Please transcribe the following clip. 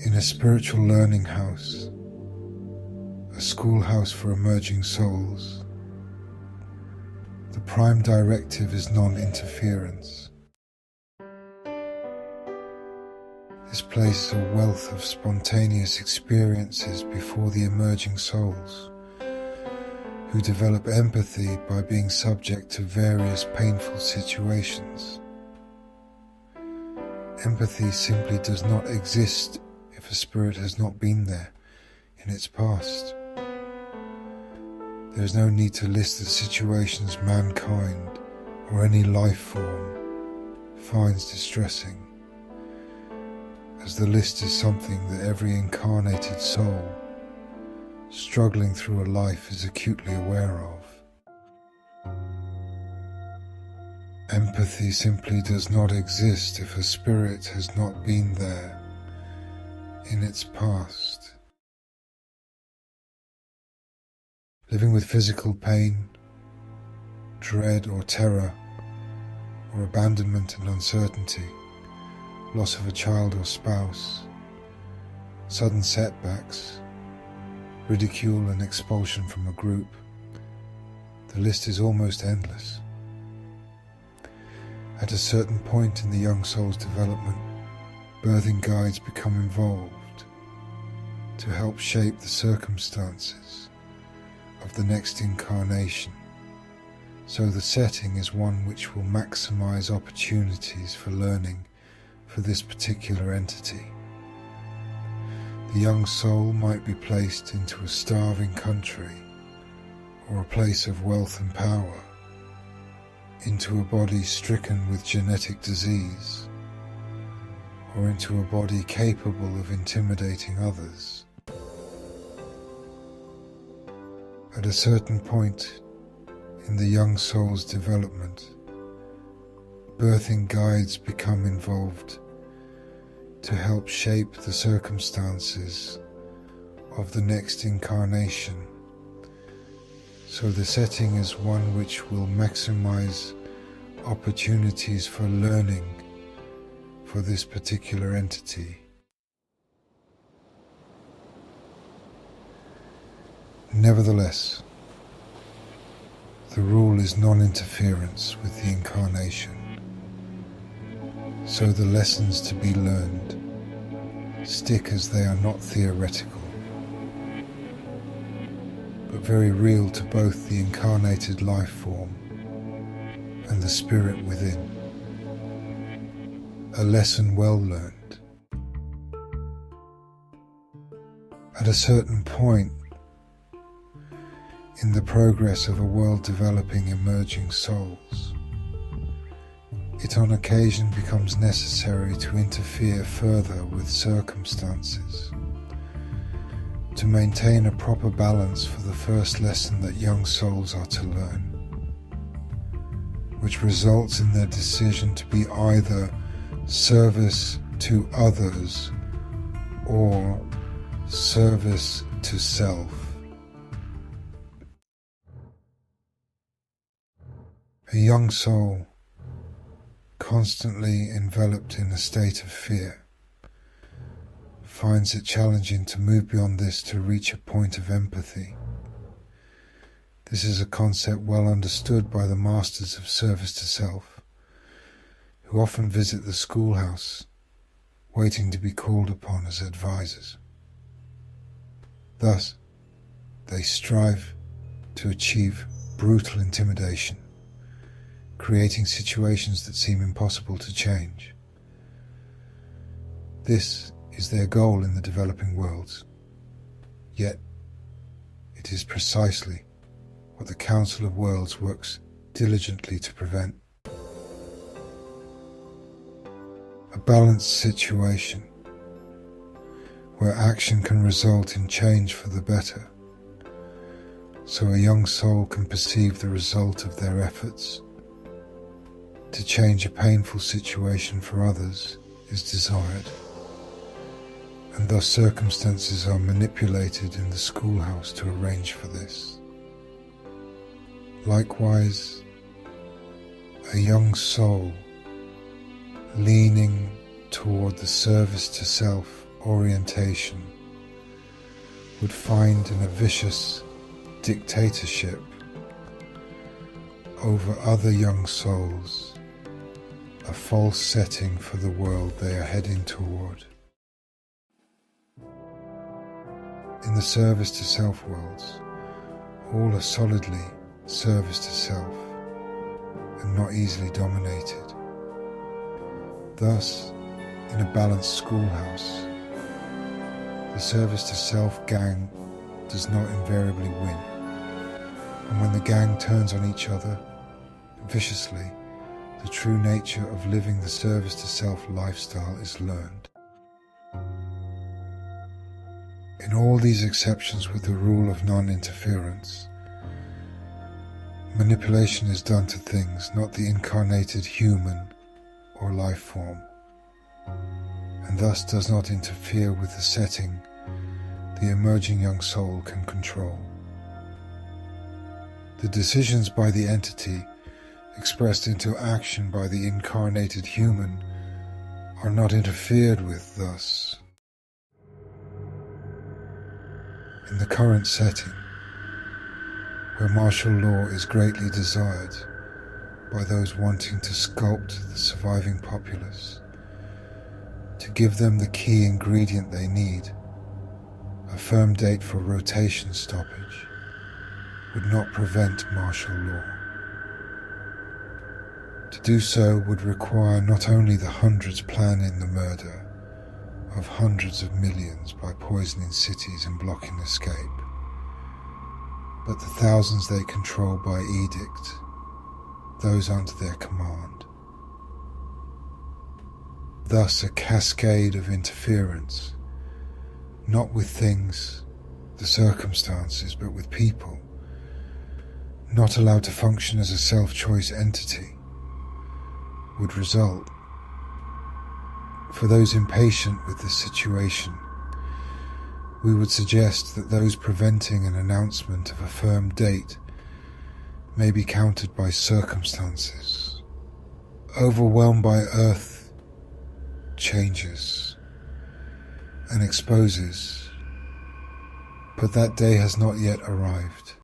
In a spiritual learning house, a schoolhouse for emerging souls, the prime directive is non-interference. This places a wealth of spontaneous experiences before the emerging souls, who develop empathy by being subject to various painful situations. Empathy simply does not exist if a spirit has not been there in its past. There is no need to list the situations mankind or any life form finds distressing, as the list is something that every incarnated soul struggling through a life is acutely aware of. Empathy simply does not exist if a spirit has not been there in its past. Living with physical pain, dread or terror, or abandonment and uncertainty, loss of a child or spouse, sudden setbacks, ridicule and expulsion from a group. The list is almost endless. At a certain point in the young soul's development, birthing guides become involved to help shape the circumstances of the next incarnation, so the setting is one which will maximize opportunities for learning for this particular entity. The young soul might be placed into a starving country or a place of wealth and power, into a body stricken with genetic disease, or into a body capable of intimidating others. At a certain point in the young soul's development, birthing guides become involved to help shape the circumstances of the next incarnation, so the setting is one which will maximize opportunities for learning for this particular entity. Nevertheless, the rule is non-interference with the incarnation, so the lessons to be learned stick as they are not theoretical, but very real to both the incarnated life form and the spirit within. A lesson well learned. At a certain point in the progress of a world-developing emerging souls, it on occasion becomes necessary to interfere further with circumstances, to maintain a proper balance for the first lesson that young souls are to learn, which results in their decision to be either service to others or service to self. A young soul, constantly enveloped in a state of fear, finds it challenging to move beyond this to reach a point of empathy. This is a concept well understood by the masters of service to self, who often visit the schoolhouse, waiting to be called upon as advisors. Thus, they strive to achieve brutal intimidation, creating situations that seem impossible to change. This is their goal in the developing worlds, yet it is precisely what the Council of Worlds works diligently to prevent. A balanced situation where action can result in change for the better, so a young soul can perceive the result of their efforts to change a painful situation for others is desired, and thus circumstances are manipulated in the schoolhouse to arrange for this. Likewise, a young soul leaning toward the service to self orientation would find in a vicious dictatorship over other young souls, a false setting for the world they are heading toward. In the service to self worlds, all are solidly service to self and not easily dominated. Thus, in a balanced schoolhouse, the service to self gang does not invariably win, and when the gang turns on each other viciously, the true nature of living the service to self lifestyle is learned. In all these exceptions with the rule of non-interference, manipulation is done to things, not the incarnated human or life form, and thus does not interfere with the setting the emerging young soul can control. The decisions by the entity expressed into action by the incarnated human are not interfered with thus. In the current setting, where martial law is greatly desired by those wanting to sculpt the surviving populace, to give them the key ingredient they need, a firm date for rotation stoppage, would not prevent martial law. To do so would require not only the hundreds planning the murder of hundreds of millions by poisoning cities and blocking escape, but the thousands they control by edict, those under their command. Thus a cascade of interference, not with things, the circumstances, but with people, not allowed to function as a self-choice entity, would result. For those impatient with this situation, we would suggest that those preventing an announcement of a firm date may be countered by circumstances. Overwhelmed by earth changes and exposes, but that day has not yet arrived.